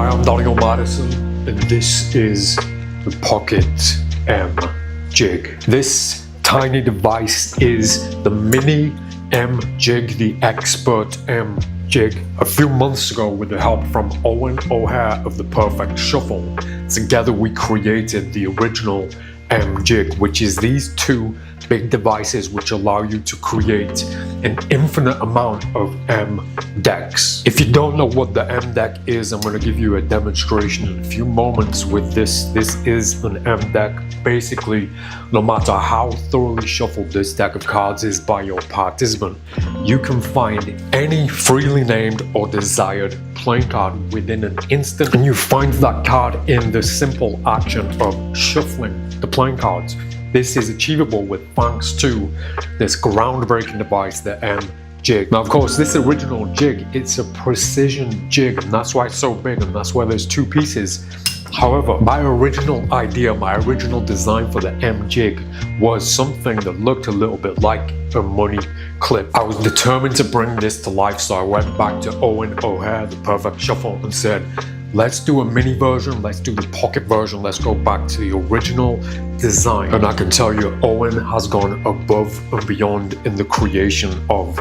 Hi, I'm Madison, and this is the Pocket M Jig. This tiny device is the Mini M Jig, the Expert M Jig. A few months ago, with the help from Owen O'Hare of The Perfect Shuffle, together we created the original M Jig, which is these two big devices which allow you to create an infinite amount of M decks. If you don't know what the M deck is, I'm going to give you a demonstration in a few moments with this. This is an M deck. Basically, no matter how thoroughly shuffled this deck of cards is by your participant, you can find any freely named or desired playing card within an instant, and you find that card in the simple action of shuffling the playing cards. This is achievable with thanks to this groundbreaking device, the M Jig. Now, of course, this original jig, it's a precision jig, and that's why it's so big, and that's why there's two pieces. However, my original idea, my original design for the M Jig was something that looked a little bit like a money clip. I was determined to bring this to life, so I went back to Owen O'Hare, The Perfect Shuffle, and said, let's do a mini version, let's do the pocket version, let's go back to the original design. And I can tell you, Owen has gone above and beyond in the creation of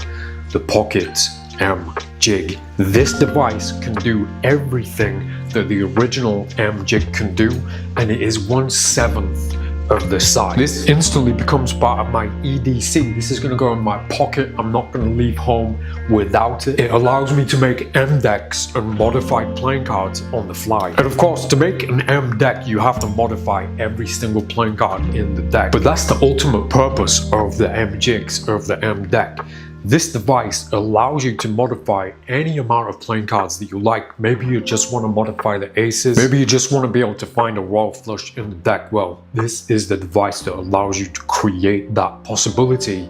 the Pocket M Jig. This device can do everything that the original M Jig can do, and it is 1/7 of the size. This instantly becomes part of my EDC. This is going to go in my pocket. I'm not going to leave home without it. It allows me to make M decks and modified playing cards on the fly. And of course, to make an M deck, you have to modify every single playing card in the deck. But that's the ultimate purpose of the M Jigs, of the M deck. This device allows you to modify any amount of playing cards that you like. Maybe you just want to modify the aces. Maybe you just want to be able to find a royal flush in the deck. Well, this is the device that allows you to create that possibility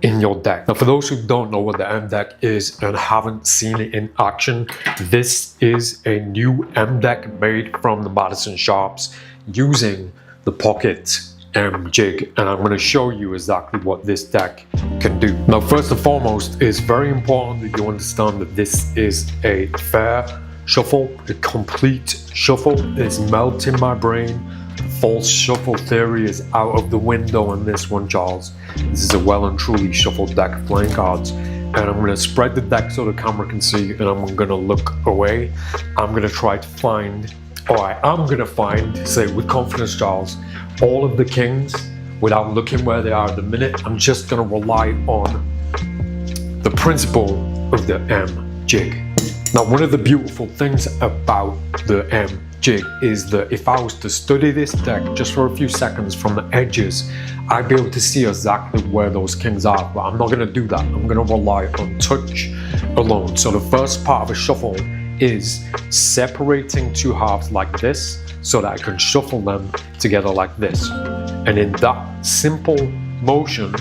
in your deck. Now, for those who don't know what the M deck is and haven't seen it in action, this is a new M deck made from the Madison shops using the Pocket M Jig, and I'm going to show you exactly what this deck can do. Now, first and foremost, it's very important that you understand that this is a fair shuffle, a complete shuffle. It's melting my brain. False shuffle theory is out of the window on this one, Charles. This is a well and truly shuffled deck of playing cards. And I'm going to spread the deck so the camera can see, and I'm going to look away. I'm going to try to find, or I am going to find, say with confidence, Charles, all of the kings without looking where they are at the minute. I'm just going to rely on the principle of the M Jig. Now, one of the beautiful things about the M Jig is that if I was to study this deck just for a few seconds from the edges, I'd be able to see exactly where those kings are, but I'm not going to do that. I'm going to rely on touch alone. So the first part of a shuffle is separating two halves like this so that I can shuffle them together like this. And in that simple motion,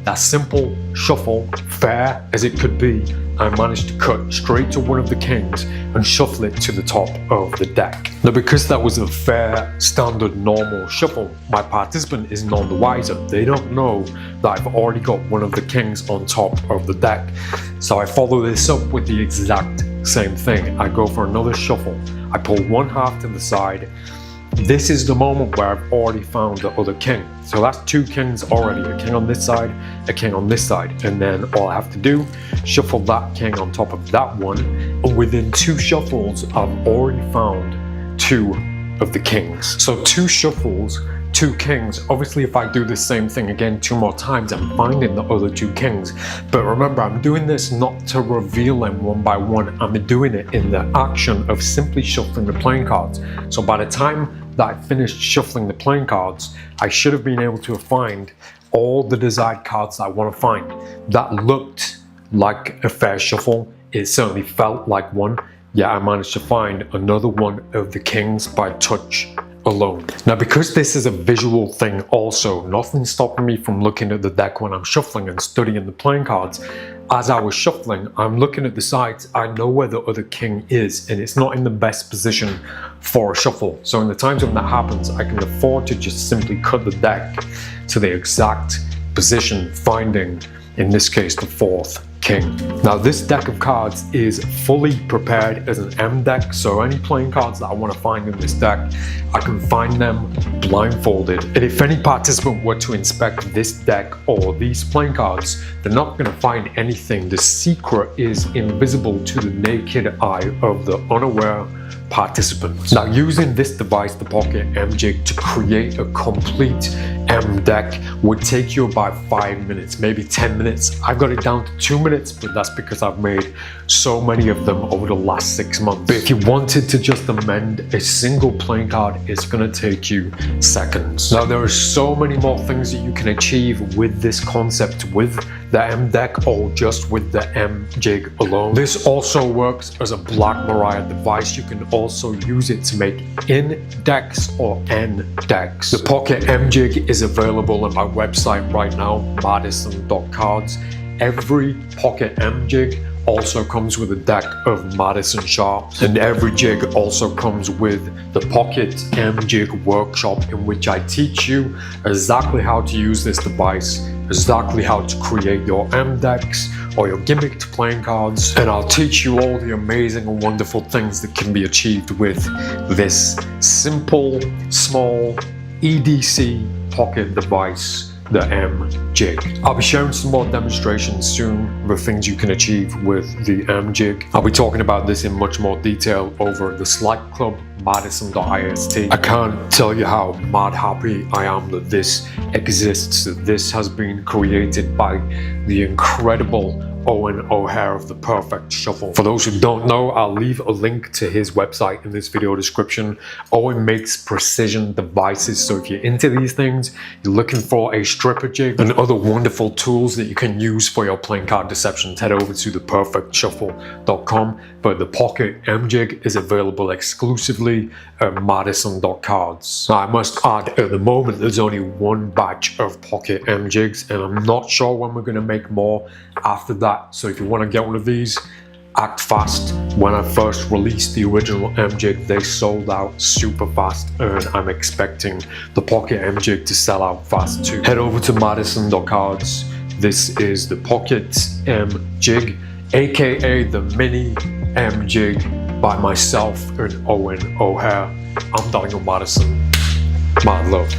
that simple shuffle, fair as it could be, I managed to cut straight to one of the kings and shuffle it to the top of the deck. Now, because that was a fair, standard, normal shuffle, my participant is none the wiser. They don't know that I've already got one of the kings on top of the deck. So I follow this up with the exact same thing. I go for another shuffle. I pull one half to the side. This is the moment where I've already found the other king. So that's two kings already, a king on this side, a king on this side. And then all I have to do, shuffle that king on top of that one. And within two shuffles, I've already found two of the kings. So two shuffles, two kings. Obviously, if I do the same thing again two more times, I'm finding the other two kings. But remember, I'm doing this not to reveal them one by one. I'm doing it in the action of simply shuffling the playing cards. So by the time that I finished shuffling the playing cards, I should have been able to find all the desired cards that I want to find. That looked like a fair shuffle. It certainly felt like one. Yeah, I managed to find another one of the kings by touch alone. Now, because this is a visual thing also, nothing's stopping me from looking at the deck when I'm shuffling and studying the playing cards. As I was shuffling, I'm looking at the sides. I know where the other king is, and it's not in the best position for a shuffle. So in the times when that happens, I can afford to just simply cut the deck to the exact position, finding, in this case, the fourth king. Now this deck of cards is fully prepared as an M deck, so any playing cards that I want to find in this deck, I can find them blindfolded. And if any participant were to inspect this deck or these playing cards, they're not going to find anything. The secret is invisible to the naked eye of the unaware participants. Now using this device, the Pocket M Jig, to create a complete M deck would take you about 5 minutes, maybe 10 minutes. I've got it down to 2 minutes, but that's because I've made so many of them over the last 6 months. But if you wanted to just amend a single playing card, it's going to take you seconds. Now there are so many more things that you can achieve with this concept with the M deck or just with the M Jig alone. This also works as a Black Mariah device. You can also use it to make in decks or N decks. The Pocket M Jig is available on my website right now, Madison.cards. Every Pocket M Jig also comes with a deck of Madison sharps, and every jig also comes with the Pocket M Jig workshop, in which I teach you exactly how to use this device, exactly how to create your M decks or your gimmicked playing cards, and I'll teach you all the amazing and wonderful things that can be achieved with this simple, small EDC pocket device, the M Jig. I'll be sharing some more demonstrations soon, the things you can achieve with the M Jig. I'll be talking about this in much more detail over the Slack Club, Madison.ist. I can't tell you how mad happy I am that this exists, that this has been created by the incredible Owen O'Hare of The Perfect Shuffle. For those who don't know, I'll leave a link to his website in this video description. Owen makes precision devices, so if you're into these things, you're looking for a stripper jig and other wonderful tools that you can use for your playing card deception, head over to theperfectshuffle.com. But the Pocket M Jig is available exclusively at Madison.cards. Now I must add, at the moment there's only one batch of Pocket M Jigs, and I'm not sure when we're going to make more after that. So if you want to get one of these, act fast. When I first released the original M Jig, they sold out super fast, and I'm expecting the Pocket M Jig to sell out fast too. Head over to Madison.cards. This is the Pocket M Jig, aka the Mini M Jig, by myself and Owen O'Hare. I'm Daniel Madison. Mad love.